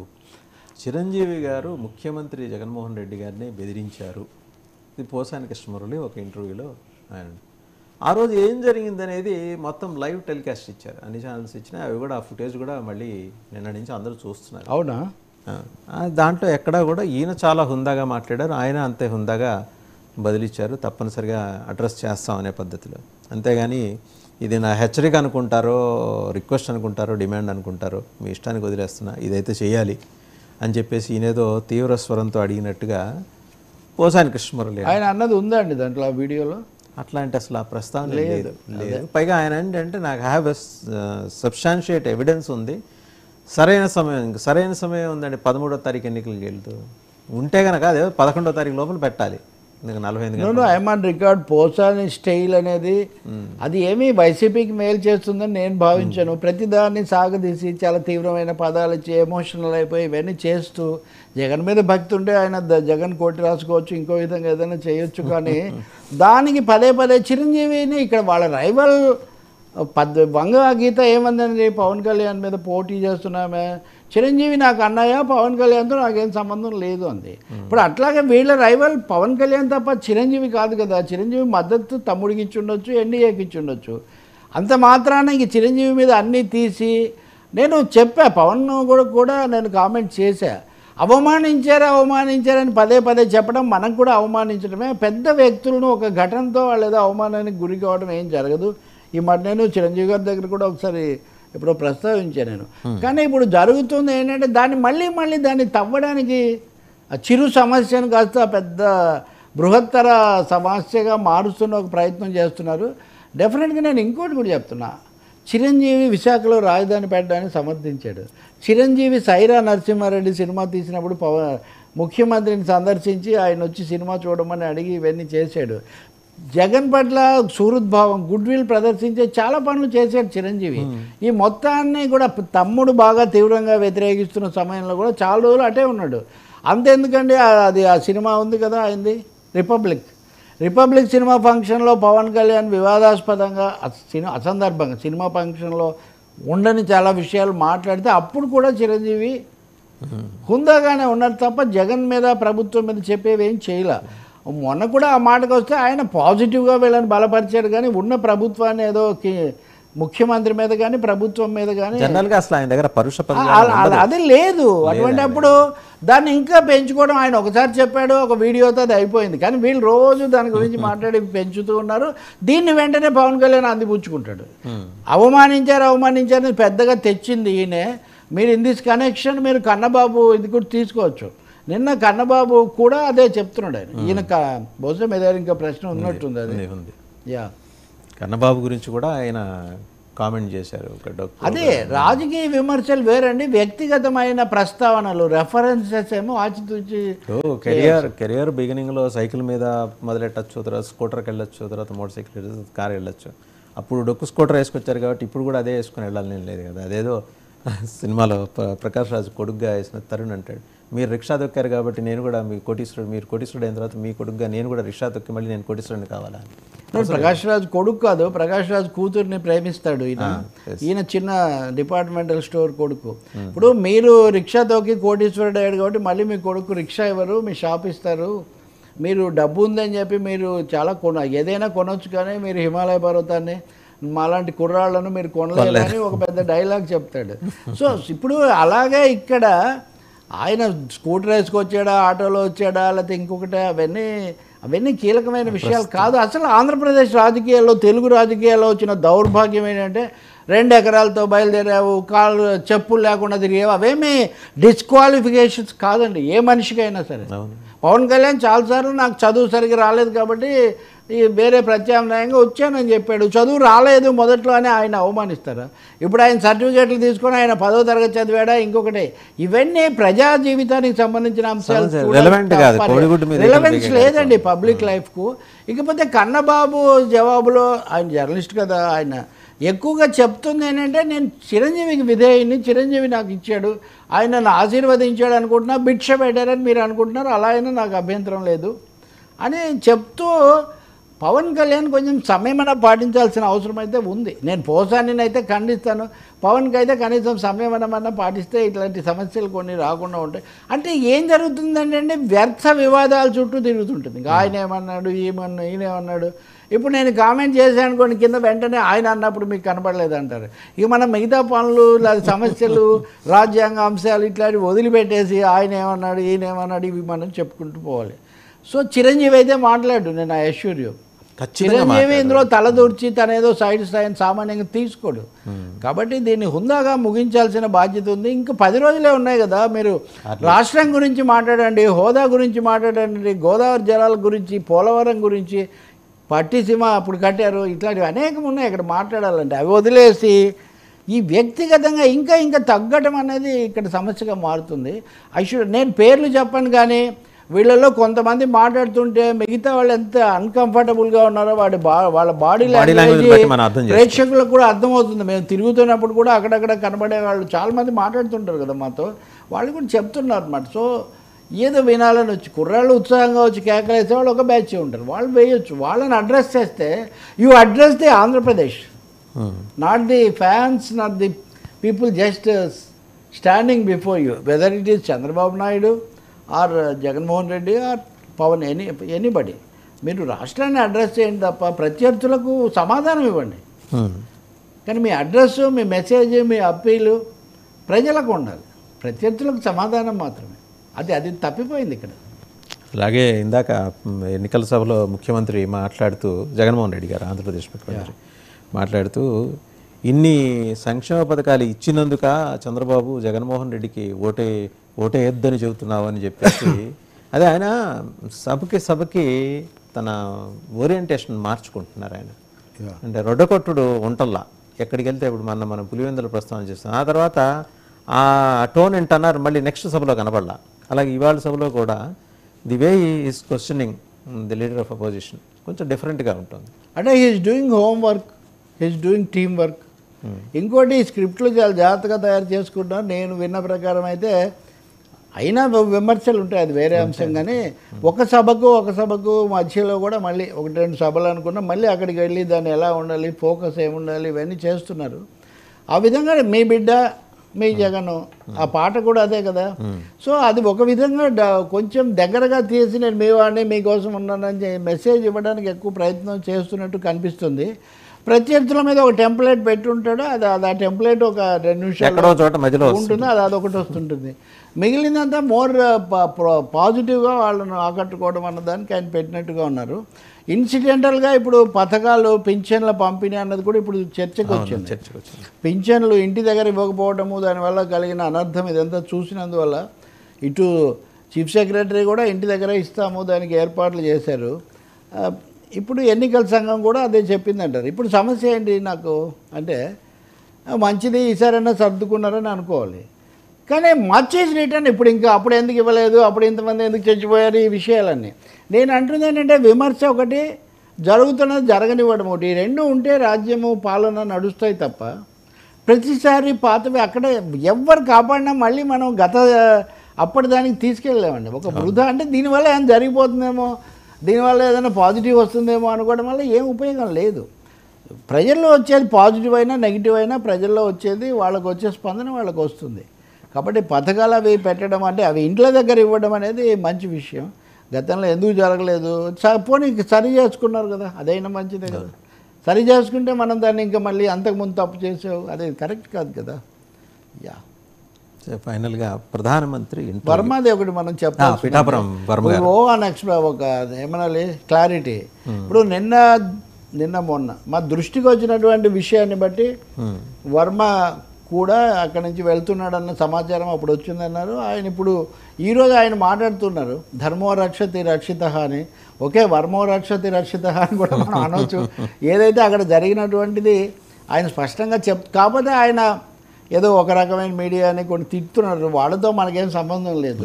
A: చిరంజీవి గారు ముఖ్యమంత్రి జగన్మోహన్ రెడ్డి గారిని బెదిరించారు, ఇది పోసాని కృష్ణమురళి ఒక ఇంటర్వ్యూలో ఆయన ఆ రోజు ఏం జరిగిందనేది మొత్తం లైవ్ టెలికాస్ట్ ఇచ్చారు, అన్ని ఛానల్స్ ఇచ్చినాయి. అవి కూడా ఆ ఫుటేజ్ కూడా మళ్ళీ నిన్న నుంచి అందరూ చూస్తున్నారు.
B: అవునా?
A: దాంట్లో ఎక్కడా కూడా ఈయన చాలా హుందాగా మాట్లాడారు, ఆయన అంతే హుందాగా బదిలిచ్చారు, తప్పనిసరిగా అడ్రస్ చేస్తాం అనే పద్ధతిలో. అంతేగాని ఇది నా హెచ్చరిక అనుకుంటారో, రిక్వెస్ట్ అనుకుంటారో, డిమాండ్ అనుకుంటారో, మీ ఇష్టానికి వదిలేస్తున్నా, ఇదైతే చేయాలి అని చెప్పేసి ఈయనేదో తీవ్ర స్వరంతో అడిగినట్టుగా పోసాని కృష్ణమురళి
B: ఆయన అన్నది ఉందా అండి దాంట్లో ఆ వీడియోలో?
A: అట్లాంటి అసలు ఆ ప్రస్తావన లేదు. పైగా ఆయన ఏంటంటే నాకు హ్యావ్ సబ్స్టాన్షియేట్ ఎవిడెన్స్ ఉంది, సరైన సమయం ఉందండి. 13వ తారీఖు ఎన్నికలకి వెళ్తూ ఉంటే కనుక అదే 11వ తారీఖు లోపల పెట్టాలి. 45 గంటలు
B: ఐఎమ్ రికార్డ్ పోసాని స్టైల్ అనేది అది ఏమీ వైసీపీకి మేలు చేస్తుందని నేను భావించాను. ప్రతిదాన్ని సాగదీసి చాలా తీవ్రమైన పదాలు ఇచ్చి ఎమోషనల్ అయిపోయి ఇవన్నీ చేస్తూ జగన్ మీద భక్తి ఉంటే ఆయన జగన్ కోటి రాసుకోవచ్చు, ఇంకో విధంగా ఏదైనా చేయొచ్చు. కానీ దానికి పదే చిరంజీవిని ఇక్కడ వాళ్ళ రైవల్ వంగ గీత ఏమందండి, పవన్ కళ్యాణ్ మీద పోటీ చేస్తున్నామే, చిరంజీవి నాకు అన్నయ్య, పవన్ కళ్యాణ్తో నాకేం సంబంధం లేదు అంది. ఇప్పుడు అట్లాగే వీళ్ళ రైవల్ పవన్ కళ్యాణ్ తప్ప చిరంజీవి కాదు కదా. చిరంజీవి మద్దతు తమ్ముడికి ఇచ్చి ఉండొచ్చు, ఎన్డీఏకి ఇచ్చి ఉండొచ్చు. అంత మాత్రాన ఇంక చిరంజీవి మీద అన్నీ తీసి నేను చెప్పా, పవన్ కూడా నేను కామెంట్ చేశా. అవమానించారని పదే పదే చెప్పడం మనకు కూడా అవమానించడమే. పెద్ద వ్యక్తులను ఒక ఘటనతో వాళ్ళు ఏదో అవమానానికి గురి కావడం ఏం జరగదు. ఈ మాట నేను చిరంజీవి గారి దగ్గర కూడా ఒకసారి ఎప్పుడో ప్రస్తావించాను నేను. కానీ ఇప్పుడు జరుగుతుంది ఏంటంటే దాన్ని మళ్ళీ దాన్ని తవ్వడానికి చిరు సమస్యను కాస్త పెద్ద బృహత్తర సమస్యగా మారుస్తున్న ఒక ప్రయత్నం చేస్తున్నారు. డెఫినెట్గా నేను ఇంకోటి కూడా చెప్తున్నా, చిరంజీవి విశాఖలో రాజధాని పెట్టడానికి సమర్థించాడు. చిరంజీవి సైరా నరసింహారెడ్డి సినిమా తీసినప్పుడు ముఖ్యమంత్రిని సందర్శించి ఆయన వచ్చి సినిమా చూడమని అడిగి ఇవన్నీ చేశాడు. జగన్ పట్ల సుహృద్భావం, గుడ్ విల్ ప్రదర్శించే చాలా పనులు చేశాడు చిరంజీవి. ఈ మొత్తాన్ని కూడా తమ్ముడు బాగా తీవ్రంగా వ్యతిరేకిస్తున్న సమయంలో కూడా చాలా రోజులు అటే ఉన్నాడు. అంతెందుకండి, అది ఆ సినిమా ఉంది కదా అయింది రిపబ్లిక్ సినిమా ఫంక్షన్లో పవన్ కళ్యాణ్ వివాదాస్పదంగా అసందర్భంగా సినిమా ఫంక్షన్లో ఉండని చాలా విషయాలు మాట్లాడితే అప్పుడు కూడా చిరంజీవి హుందాగానే ఉన్నాడు తప్ప జగన్ మీద ప్రభుత్వం మీద చెప్పేవి ఏం చేయలే. మొన్న కూడా ఆ మాటకు వస్తే ఆయన పాజిటివ్గా వీళ్ళని బలపరిచాడు, కానీ ఉన్న ప్రభుత్వాన్ని ఏదో ముఖ్యమంత్రి మీద కానీ ప్రభుత్వం మీద కానీ
A: జనరల్గా అసలు ఆయన దగ్గర పరుష
B: అది లేదు. అటువంటి అప్పుడు దాన్ని ఇంకా పెంచుకోవడం, ఆయన ఒకసారి చెప్పాడు ఒక వీడియోతో అది అయిపోయింది, కానీ వీళ్ళు రోజు దాని గురించి మాట్లాడి పెంచుతూ ఉన్నారు. దీన్ని వెంటనే పవన్ కళ్యాణ్ అందిపుచ్చుకుంటాడు. అవమానించారని పెద్దగా తెచ్చింది ఈయనే. మీరు ఇన్ దిస్ కనెక్షన్ మీరు కన్నబాబు ఇది కూడా తీసుకోవచ్చు. నిన్న కన్నబాబు కూడా అదే చెప్తున్నాడు ఆయన. ఈయన బహుశా మీద ఇంకా ప్రశ్న ఉన్నట్టుంది అది. యా,
A: కన్నబాబు గురించి కూడా ఆయన కామెంట్ చేశారు.
B: అదే రాజకీయ విమర్శలు వేరండి, వ్యక్తిగతమైన ప్రస్తావనలు రెఫరెన్సెస్ ఏమో ఆచితూచి.
A: కెరియర్ బిగినింగ్లో సైకిల్ మీద మొదలెట్టచ్చు, తర్వాత స్కూటర్కి వెళ్ళొచ్చు, తర్వాత మోటార్ సైకిల్ వెళ్ళచ్చు, కార్ వెళ్ళొచ్చు. అప్పుడు డొక్కు స్కూటర్ వేసుకొచ్చారు కాబట్టి ఇప్పుడు కూడా అదే వేసుకుని వెళ్ళాలని లేదు కదా. అదేదో సినిమాలో ప్రకాష్ రాజు కొడుకుగా వేసిన తరుణ్ అంటాడు, మీరు రిక్షా తొక్కారు కాబట్టి నేను కూడా మీ కోటీశ్వరుడు, మీరు కోటీశ్వరుడు అయిన తర్వాత మీ కొడుకుగా నేను కూడా రిక్షా తొక్కి మళ్ళీ నేను కోటీశ్వరుని కావాలా.
B: ప్రకాష్ రాజు కొడుకు కాదు, ప్రకాష్ రాజు కూతుర్ని ప్రేమిస్తాడు ఈయన చిన్న డిపార్ట్మెంటల్ స్టోర్ కొడుకు. ఇప్పుడు మీరు రిక్షా తొక్కి కోటీశ్వరుడు అయ్యాడు కాబట్టి మళ్ళీ మీ కొడుకు రిక్షా ఇవ్వరు, మీ షాప్ ఇస్తారు. మీరు డబ్బు ఉందని చెప్పి మీరు చాలా ఏదైనా కొనవచ్చు, కానీ మీరు హిమాలయ పర్వతాన్ని మాలాంటి కుర్రాళ్లను మీరు కొనలేదని ఒక పెద్ద డైలాగ్ చెప్తాడు. సో ఇప్పుడు అలాగే ఇక్కడ ఆయన స్కూటర్ వేసుకొచ్చాడా, ఆటోలో వచ్చాడా, లేకపోతే ఇంకొకటి, అవన్నీ కీలకమైన విషయాలు కాదు. అసలు ఆంధ్రప్రదేశ్ రాజకీయాల్లో, తెలుగు రాజకీయాల్లో వచ్చిన దౌర్భాగ్యం ఏంటంటే 2 ఎకరాలతో బయలుదేరావు, కాళ్ళు చెప్పులు లేకుండా తిరిగేవి, అవేమీ డిస్క్వాలిఫికేషన్స్ కాదండి ఏ మనిషికైనా సరే. పవన్ కళ్యాణ్ చాలాసార్లు నాకు చదువు సరిగ్గా రాలేదు కాబట్టి ఈ వేరే ప్రత్యామ్నాయంగా వచ్చానని చెప్పాడు. చదువు రాలేదు మొదట్లో అని ఆయన అవమానిస్తారా? ఇప్పుడు ఆయన సర్టిఫికేట్లు తీసుకొని ఆయన 10వ తరగతి చదివాడా, ఇంకొకటి, ఇవన్నీ ప్రజా జీవితానికి సంబంధించిన అంశాలు, రిలవెన్స్ లేదండి పబ్లిక్ లైఫ్కు. ఇకపోతే కన్నబాబు జవాబులో ఆయన జర్నలిస్ట్ కదా, ఆయన ఎక్కువగా చెప్తుంది ఏంటంటే నేను చిరంజీవికి విధేయుని, చిరంజీవి నాకు ఇచ్చాడు, ఆయన నన్ను ఆశీర్వదించాడు అనుకుంటున్నా, భిక్ష పెట్టారని మీరు అనుకుంటున్నారు, అలా అయినా నాకు అభ్యంతరం లేదు అని చెప్తూ పవన్ కళ్యాణ్ కొంచెం సంయమన పాటించాల్సిన అవసరం అయితే ఉంది. నేను పోసాని అయితే ఖండిస్తాను, పవన్కి అయితే కనీసం సంయమనమన్నా పాటిస్తే ఇట్లాంటి సమస్యలు కొన్ని రాకుండా ఉంటాయి. అంటే ఏం జరుగుతుందంటే వ్యర్థ వివాదాల చుట్టూ తిరుగుతుంటుంది. ఇంకా ఆయన ఏమన్నాడు, ఈయనేమన్నాడు. ఇప్పుడు నేను కామెంట్ చేశాను అనుకోండి, కింద వెంటనే ఆయన అన్నప్పుడు మీకు కనపడలేదు అంటారు. ఇక మనం మిగతా పనులు లేదా సమస్యలు, రాజ్యాంగ అంశాలు ఇట్లాంటివి వదిలిపెట్టేసి ఆయన ఏమన్నాడు, ఈయనేమన్నాడు, ఇవి మనం చెప్పుకుంటూ పోవాలి. సో చిరంజీవి అయితే మాట్లాడు, నేను ఆ ఐశ్వర్యం చిరంజీవి ఇందులో తలదూర్చి తనేదో సైడ్ స్థాయిని సామాన్యంగా తీసుకోడు. కాబట్టి దీన్ని హుందాగా ముగించాల్సిన బాధ్యత ఉంది. ఇంకా 10 రోజులే ఉన్నాయి కదా. మీరు రాష్ట్రం గురించి మాట్లాడండి, హోదా గురించి మాట్లాడండి, గోదావరి జలాల గురించి, పోలవరం గురించి, పట్టిసీమ అప్పుడు కట్టారు, ఇట్లాంటివి అనేకం ఉన్నాయి ఇక్కడ మాట్లాడాలంటే. అవి వదిలేసి ఈ వ్యక్తిగతంగా ఇంకా తగ్గడం అనేది ఇక్కడ సమస్యగా మారుతుంది. నేను పేర్లు చెప్పను, కానీ వీళ్ళలో కొంతమంది మాట్లాడుతుంటే మిగతా వాళ్ళు ఎంత అన్కంఫర్టబుల్గా ఉన్నారో వాళ్ళ బాడీ లాంగ్వేజ్ ప్రేక్షకులకు కూడా అర్థమవుతుంది. మేము తిరుగుతున్నప్పుడు కూడా అక్కడక్కడ కనబడే వాళ్ళు చాలామంది మాట్లాడుతుంటారు కదా మాతో, వాళ్ళు కూడా చెప్తున్నారు అన్నమాట. సో ఏదో వినాలని వచ్చి కుర్రాళ్ళు ఉత్సాహంగా వచ్చి కేకలేసే వాళ్ళు ఒక బ్యాచ్ ఉంటారు, వాళ్ళు వేయొచ్చు. వాళ్ళని అడ్రస్ చేస్తే you address the Andhra Pradesh, not the fans, not the people just standing before you, whether it is Chandrababu Naidu or Jaganmohan Reddy or Pawan, anybody. మీరు రాష్ట్రాన్ని అడ్రస్ చేయండి తప్ప ప్రత్యర్థులకు సమాధానం ఇవ్వండి. కానీ మీ అడ్రస్, మీ మెసేజ్, మీ అప్పీలు ప్రజలకు ఉండాలి, ప్రత్యర్థులకు సమాధానం మాత్రమే. అది తప్పిపోయింది ఇక్కడ.
A: అలాగే ఇందాక ఎన్నికల సభలో ముఖ్యమంత్రి మాట్లాడుతూ, జగన్మోహన్ రెడ్డి గారు ఆంధ్రప్రదేశ్ ముఖ్యమంత్రి మాట్లాడుతూ, ఇన్ని సంక్షేమ పథకాలు ఇచ్చినందుక చంద్రబాబు జగన్మోహన్ రెడ్డికి ఓటేయొద్దని చెబుతున్నావు అని చెప్పేసి, అదే ఆయన సభకి తన ఓరియంటేషన్ మార్చుకుంటున్నారు ఆయన. అంటే రొడ్డకొట్టుడు ఉంటల్లా, ఎక్కడికి వెళ్తే ఇప్పుడు మనం పులివెందుల ప్రస్తావన చేస్తాం, ఆ తర్వాత ఆ టోన్ ఏంటన్నారు మళ్ళీ నెక్స్ట్ సభలో కనపడలా. అలాగే ఇవాళ సభలో కూడా the way is questioning the leader of opposition కొంచెం డిఫరెంట్గా ఉంటుంది.
B: అంటే he's doing homework, he's doing team work. ఇంకోటి స్క్రిప్ట్లు చాలా జాగ్రత్తగా తయారు చేసుకుంటున్నారు. నేను విన్న ప్రకారం అయితే అయినా విమర్శలు ఉంటాయి, అది వేరే అంశం. కానీ ఒక సభకు మధ్యలో కూడా మళ్ళీ 1-2 సభలు అనుకున్నా మళ్ళీ అక్కడికి వెళ్ళి దాన్ని ఎలా ఉండాలి, ఫోకస్ ఏముండాలి, ఇవన్నీ చేస్తున్నారు. ఆ విధంగా మీ బిడ్డ మీ జగన్ ఆ పాట కూడా అదే కదా. సో అది ఒక విధంగా కొంచెం దగ్గరగా తీసి నేను మీ వాడిని మీకోసం ఉన్నానని మెసేజ్ ఇవ్వడానికి ఎక్కువ ప్రయత్నం చేస్తున్నట్టు కనిపిస్తుంది. ప్రత్యర్థుల మీద ఒక టెంప్లెట్ పెట్టి ఉంటాడు, అది ఆ టెంప్లెట్ ఒక 2 నిమిషాలు ఉంటుంది, అదొకటి వస్తుంటుంది. మిగిలినంతా మోర్ పాజిటివ్గా వాళ్ళను ఆకట్టుకోవడం అన్నదానికి ఆయన పెట్టినట్టుగా ఉన్నారు. ఇన్సిడెంటల్గా ఇప్పుడు పథకాలు పింఛన్ల పంపిణీ అన్నది కూడా ఇప్పుడు చర్చకు వచ్చింది. పింఛన్లు ఇంటి దగ్గర ఇవ్వకపోవడము, దానివల్ల కలిగిన అనర్థం ఇదంతా చూసినందువల్ల ఇటు చీఫ్ సెక్రటరీ కూడా ఇంటి దగ్గర ఇస్తాము దానికి ఏర్పాట్లు చేశారు. ఇప్పుడు ఎన్నికల సంఘం కూడా అదే చెప్పిందంటారు. ఇప్పుడు సమస్య ఏంటి నాకు అంటే, మంచిది ఈసారైనా సర్దుకున్నారని అనుకోవాలి, కానీ మర్చేసి రిటర్న్ ఇప్పుడు ఇంకా అప్పుడు ఎందుకు ఇవ్వలేదు, అప్పుడు ఇంతమంది ఎందుకు చచ్చిపోయారు, ఈ విషయాలన్నీ. నేను అంటుంది ఏంటంటే, విమర్శ ఒకటి, జరుగుతున్నది జరగనివ్వడం ఒకటి, ఈ రెండు ఉంటే రాజ్యము పాలన నడుస్తాయి తప్ప ప్రతిసారి పాతవి అక్కడే ఎవ్వరు కాపాడినా మళ్ళీ మనం అప్పటి దానికి తీసుకెళ్ళలేమండి. ఒక వృధా అంటే దీనివల్ల ఏం జరిగిపోతుందేమో, దీనివల్ల ఏదైనా పాజిటివ్ వస్తుందేమో అనుకోవడం వల్ల ఏం ఉపయోగం లేదు. ప్రజల్లో వచ్చేది పాజిటివ్ అయినా నెగిటివ్ అయినా ప్రజల్లో వచ్చేది వాళ్ళకు వచ్చే స్పందన వాళ్ళకు వస్తుంది. కాబట్టి పథకాలు అవి పెట్టడం అంటే అవి ఇంట్ల దగ్గర ఇవ్వడం అనేది మంచి విషయం. గతంలో ఎందుకు జరగలేదు, పోనీ సరి చేసుకున్నారు కదా, అదైనా మంచిదే కదా. సరి చేసుకుంటే మనం దాన్ని ఇంకా మళ్ళీ అంతకుముందు తప్పు చేసావు, అది కరెక్ట్ కాదు కదా. యా,
A: ఫైనల్గా ప్రధానమంత్రి
B: వర్మది ఒకటి మనం చెప్పాలి. నెక్స్ట్ ఒక ఏమనాలి క్లారిటీ. ఇప్పుడు నిన్న మొన్న మా దృష్టికి వచ్చినటువంటి విషయాన్ని బట్టి వర్మ కూడా అక్కడి నుంచి వెళ్తున్నాడన్న సమాచారం అప్పుడు వచ్చిందన్నారు. ఆయన ఇప్పుడు ఈరోజు ఆయన మాట్లాడుతున్నారు, ధర్మో రక్షతి రక్షిత అని. ఓకే, వర్మో రక్షతి రక్షిత అని కూడా మనం అనవచ్చు. ఏదైతే అక్కడ జరిగినటువంటిది ఆయన స్పష్టంగా కాకపోతే ఆయన ఏదో ఒక రకమైన మీడియాని కొన్ని తిట్టుతున్నారు, వాళ్ళతో మనకేం సంబంధం లేదు.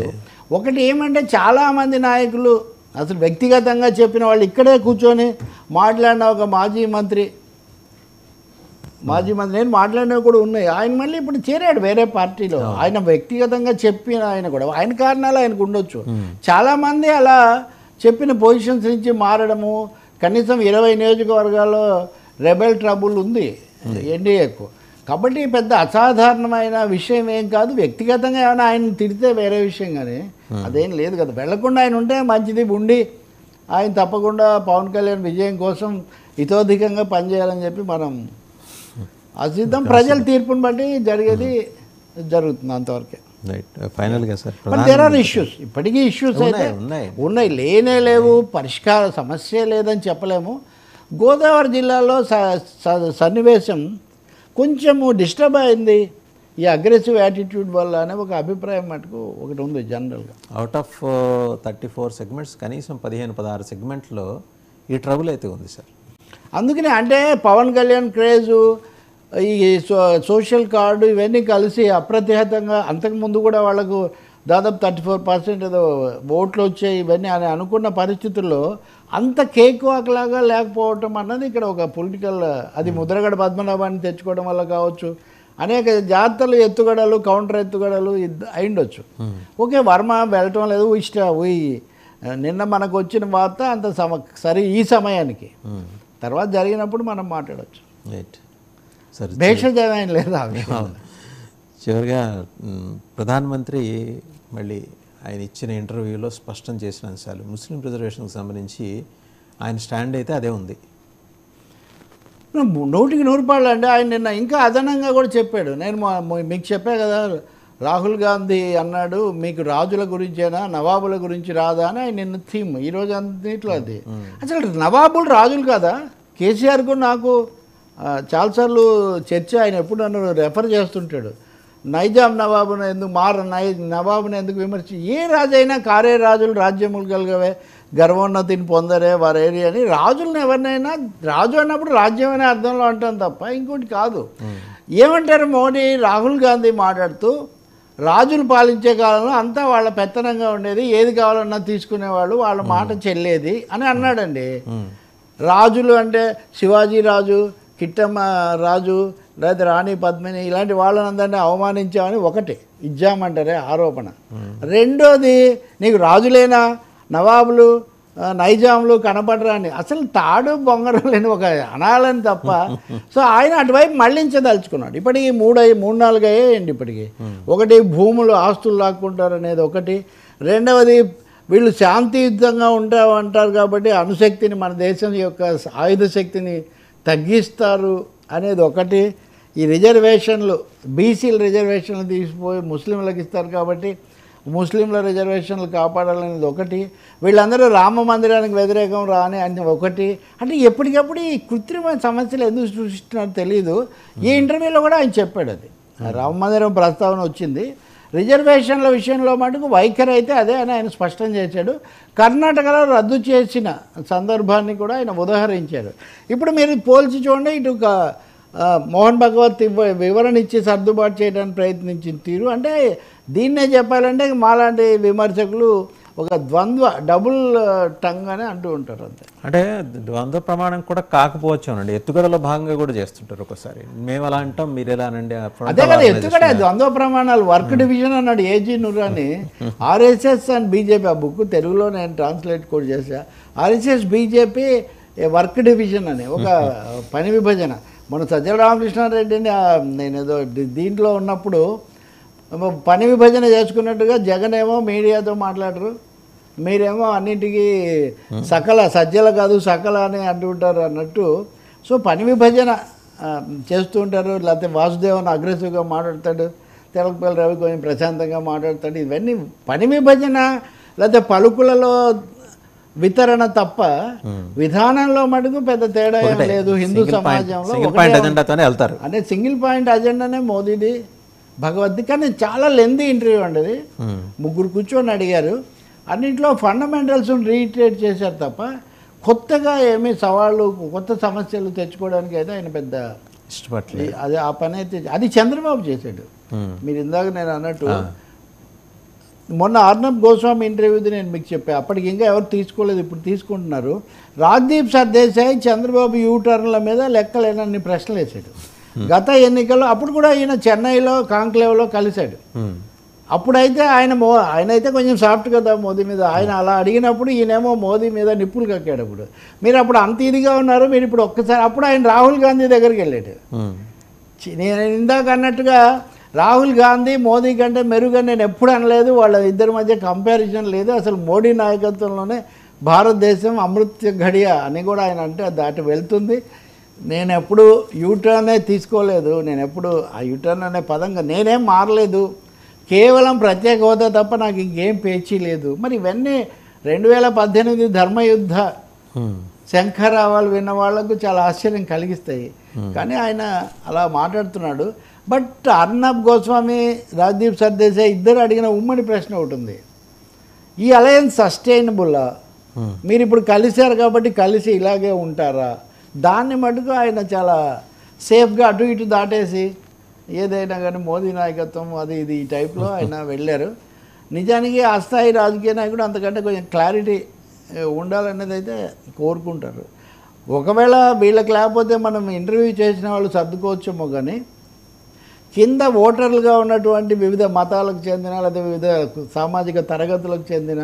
B: ఒకటి ఏమంటే చాలామంది నాయకులు అసలు వ్యక్తిగతంగా చెప్పిన వాళ్ళు ఇక్కడే కూర్చొని మాట్లాడిన ఒక మాజీ మంత్రి నేను మాట్లాడినవి కూడా ఉన్నాయి. ఆయన మళ్ళీ ఇప్పుడు చేరాడు వేరే పార్టీలో. ఆయన వ్యక్తిగతంగా చెప్పిన ఆయన కూడా ఆయన కారణాలు ఆయనకు ఉండొచ్చు. చాలామంది అలా చెప్పిన పొజిషన్స్ నుంచి మారడము, కనీసం 20 నియోజకవర్గాల్లో రెబెల్ ట్రబుల్ ఉంది ఎన్డీఏకు. కాబట్టి పెద్ద అసాధారణమైన విషయం ఏం కాదు. వ్యక్తిగతంగా ఏమైనా ఆయన తిడితే వేరే విషయం, కానీ అదేం లేదు కదా. వెళ్లకుండా ఆయన ఉంటే మంచిది. ఉండి ఆయన తప్పకుండా పవన్ కళ్యాణ్ విజయం కోసం ఇతోధికంగా పనిచేయాలని చెప్పి మనం ఆశిద్దాం. ప్రజల తీర్పుని బట్టి జరిగేది జరుగుతుంది అంతవరకే.
A: ఫైనల్గా సార్,
B: దేర్ ఆర్ ఇష్యూస్, ఇప్పటికీ ఇష్యూస్ అయితే ఉన్నాయి, లేనే లేవు, పరిష్కార సమస్య లేదని చెప్పలేము. గోదావరి జిల్లాలో సన్నివేశం కొంచెము డిస్టర్బ్ అయింది ఈ అగ్రెసివ్ యాటిట్యూడ్ వల్ల అనే ఒక అభిప్రాయం మటుకు ఒకటి ఉంది జనరల్గా.
A: అవుట్ ఆఫ్ 34 సెగ్మెంట్స్ కనీసం 15-16 సెగ్మెంట్లో ఈ ట్రబుల్ అయితే ఉంది సార్. అందుకనే
B: అంటే పవన్ కళ్యాణ్ క్రేజు, ఈ సోషల్ కార్డు ఇవన్నీ కలిసి అప్రతిహతంగా అంతకుముందు కూడా వాళ్ళకు దాదాపు 34% ఏదో ఓట్లు వచ్చాయి ఇవన్నీ అని అనుకున్న పరిస్థితుల్లో అంత కేక్ వాక్లాగా లేకపోవటం అన్నది ఇక్కడ ఒక పొలిటికల్, అది ముద్రగడ పద్మనాభాన్ని తెచ్చుకోవడం వల్ల కావచ్చు, అనేక జాతరలు ఎత్తుగడలు కౌంటర్ ఎత్తుగడలు అయిండొచ్చు. ఓకే, వర్మ వెళ్ళటం లేదు, నిన్న మనకు వచ్చిన వార్త అంత సరే ఈ సమయానికి, తర్వాత జరిగినప్పుడు మనం మాట్లాడవచ్చు. భేషజమైన లేదా.
A: చివరిగా ప్రధానమంత్రి మళ్ళీ ఆయన ఇచ్చిన ఇంటర్వ్యూలో స్పష్టం చేసిన అంశాలు, ముస్లిం రిజర్వేషన్కి సంబంధించి ఆయన స్టాండ్ అయితే అదే ఉంది.
B: 100% అండి. ఆయన నిన్న ఇంకా అదనంగా కూడా చెప్పాడు. నేను మీకు చెప్పా కదా, రాహుల్ గాంధీ అన్నాడు మీకు రాజుల గురించేనా నవాబుల గురించి రాదా అని ఆయన నిన్న థీమ్ ఈరోజు అన్నింటిలో అది. అసలు నవాబులు రాజులు కదా. కేసీఆర్ కూడా నాకు చాలాసార్లు చర్చ ఆయన ఎప్పుడు నన్ను రెఫర్ చేస్తుంటాడు. నైజాం నవాబును ఎందుకు నవాబుని ఎందుకు విమర్శి ఏ రాజైనా కారే రాజులు రాజ్యములు కలగవే గర్వోన్నతిని పొందరే వారేరి అని రాజులను ఎవరినైనా రాజు అన్నప్పుడు రాజ్యం అనే అర్థంలో అంటాం తప్ప ఇంకోటి కాదు. ఏమంటారు మోడీ రాహుల్ గాంధీ మాట్లాడుతూ రాజులు పాలించే కాలంలో అంతా వాళ్ళ పెత్తనంగా ఉండేది, ఏది కావాలన్నా తీసుకునేవాళ్ళు, వాళ్ళ మాట చెల్లేది అని అన్నాడండి. రాజులు అంటే శివాజీ రాజు, కిట్టమ్మ రాజు, లేదా రాణి పద్మిని ఇలాంటి వాళ్ళనందరినీ అవమానించామని ఒకటి ఇచ్చామంటారే ఆరోపణ. రెండోది నీకు రాజులేనా నవాబులు నైజాములు కనపడరా అని అసలు తాడు బొంగరం లేని ఒక అనాలని తప్ప. సో ఆయన అటువైపు మళ్ళించదలుచుకున్నాడు. ఇప్పటికి 3-4 అయ్యాయండి ఇప్పటికి. ఒకటి భూములు ఆస్తులు లాక్కుంటారు అనేది ఒకటి, రెండవది వీళ్ళు శాంతియుతంగా అంటారు కాబట్టి అణుశక్తిని మన దేశం యొక్క ఆయుధ శక్తిని తగ్గిస్తారు అనేది ఒకటి, ఈ రిజర్వేషన్లు బీసీల రిజర్వేషన్లు తీసిపోయి ముస్లింలకు ఇస్తారు కాబట్టి ముస్లింల రిజర్వేషన్లు కాపాడాలనేది ఒకటి, వీళ్ళందరూ రామ మందిరానికి వ్యతిరేకం రాని అని ఒకటి. అంటే ఎప్పటికప్పుడు ఈ కృత్రిమ సమస్యలు ఎందుకు సృష్టిస్తున్నారో తెలియదు. ఈ ఇంటర్వ్యూలో కూడా ఆయన చెప్పాడు అది రామ మందిరం ప్రస్తావన వచ్చింది. రిజర్వేషన్ల విషయంలో మటుకు వైఖరి అయితే అదే అని ఆయన స్పష్టం చేశాడు. కర్ణాటకలో రద్దు చేసిన సందర్భాన్ని కూడా ఆయన ఉదాహరించారు. ఇప్పుడు మీరు పోల్చి చూడండి, ఇటు మోహన్ భగవత్ వివరణ ఇచ్చి సర్దుబాటు చేయడానికి ప్రయత్నించిన తీరు, అంటే దీన్నే చెప్పాలంటే మాలాంటి విమర్శకులు ఒక డబుల్ టంగ్ అని అంటూ ఉంటారు. అంతే.
A: అంటే ద్వంద్వ ప్రమాణం కూడా కాకపోవచ్చు అనండి, ఎత్తుగడలో భాగంగా కూడా చేస్తుంటారు ఒకసారి. మేము అలా అంటాం మీరు ఎలా అనండి.
B: అదే కదా ఎత్తుగడ ద్వంద్వ ప్రమాణాలు. వర్క్ డివిజన్ అన్నాడు A G Noorani. RSS and BJP, ఆ బుక్ తెలుగులో నేను ట్రాన్స్లేట్ కూడా చేశా. ఆర్ఎస్ఎస్ బీజేపీ వర్క్ డివిజన్ అని ఒక పని విభజన. మన సజ్జల రామకృష్ణారెడ్డిని నేను ఏదో దీంట్లో ఉన్నప్పుడు పని విభజన చేసుకున్నట్టుగా జగన్ ఏమో మీడియాతో మాట్లాడరు, మీరేమో అన్నింటికీ సజ్జల కాదు సకల అని అంటుంటారు అన్నట్టు. సో పని విభజన చేస్తూ ఉంటారు. లేకపోతే వాసుదేవన్ అగ్రెసివ్గా మాట్లాడతాడు, తెలకపల్లి రవి కొంచెం ప్రశాంతంగా మాట్లాడతాడు. ఇవన్నీ పని విభజన లేకపోతే పలుకులలో వితరణ తప్ప విధానంలో మటుకు పెద్ద తేడా ఏం లేదు. హిందూ సమాజంలో
A: వెళ్తారు
B: అంటే సింగిల్ పాయింట్ అజెండానే మోదీది భగవద్గీత. కానీ చాలా లెందీ ఇంటర్వ్యూ అండి అది. 3 కూర్చొని అడిగారు, అన్నింటిలో ఫండమెంటల్స్ రీట్రేట్ చేశారు తప్ప కొత్తగా ఏమీ సవాళ్ళు కొత్త సమస్యలు తెచ్చుకోవడానికి అయితే ఆయన పెద్ద
A: ఇష్టపడలేదు.
B: అది ఆ పని అయితే అది చంద్రబాబు చేశాడు. మీరు ఇందాక నేను అన్నట్టు మొన్న అర్నబ్ గోస్వామి ఇంటర్వ్యూది నేను మీకు చెప్పాను, అప్పటికి ఇంకా ఎవరు తీసుకోలేదు, ఇప్పుడు తీసుకుంటున్నారు. రాజ్దీప్ సర్దేశాయ్ చంద్రబాబు యూటర్న్ల మీద లెక్కలేనన్ని ప్రశ్నలు వేశాడు. గత ఎన్నికల్లో అప్పుడు కూడా ఈయన చెన్నైలో కాంక్లేవ్లో కలిశాడు. అప్పుడైతే ఆయనైతే కొంచెం సాఫ్ట్ కదా మోదీ మీద. ఆయన అలా అడిగినప్పుడు ఈయనేమో మోదీ మీద నిప్పులు కక్కాడు. అప్పుడు మీరు అప్పుడు అంత ఇదిగా ఉన్నారు, మీరు ఇప్పుడు ఒక్కసారి అప్పుడు ఆయన రాహుల్ గాంధీ దగ్గరికి వెళ్ళాడు. నేను ఇందాక అన్నట్టుగా రాహుల్ గాంధీ మోదీ కంటే మెరుగని నేను ఎప్పుడు అనలేదు. వాళ్ళ ఇద్దరి మధ్య కంపారిజన్ లేదు. అసలు మోడీ నాయకత్వంలోనే భారతదేశం అమృత ఘడియ అని కూడా ఆయన అంటే దాటి వెళ్తుంది. నేను ఎప్పుడు యూటర్నే తీసుకోలేదు, నేను ఎప్పుడు ఆ యూటర్న్ అనే పదంగా నేనేం మారలేదు, కేవలం ప్రత్యేక హోదా తప్ప నాకు ఇంకేం పేచీ లేదు. మరి ఇవన్నీ 2018 ధర్మయుద్ధ శంఖరావాలు విన్న వాళ్లకు చాలా ఆశ్చర్యం కలిగిస్తాయి. కానీ ఆయన అలా మాట్లాడుతున్నాడు. బట్ అర్నబ్ గోస్వామి రాజ్దీప్ సర్దేశాయ్ ఇద్దరు అడిగిన ఉమ్మడి ప్రశ్న ఒకటి ఉంది, ఈ అలయన్స్ సస్టైనబుల్లా, మీరు ఇప్పుడు కలిశారు కాబట్టి కలిసి ఇలాగే ఉంటారా? దాన్ని మటుకు ఆయన చాలా సేఫ్గా అటు ఇటు దాటేసి ఏదైనా కానీ మోదీ నాయకత్వం అది ఇది ఈ టైప్లో ఆయన వెళ్ళారు. నిజానికి ఆ స్థాయి రాజకీయ నాయకుడు అంతకంటే కొంచెం క్లారిటీ ఉండాలనేది అయితే కోరుకుంటారు. ఒకవేళ వీళ్ళకి లేకపోతే మనం ఇంటర్వ్యూ చేసిన వాళ్ళు సర్దుకోవచ్చేమో, కానీ కింద ఓటర్లుగా ఉన్నటువంటి వివిధ మతాలకు చెందిన లేదా వివిధ సామాజిక తరగతులకు చెందిన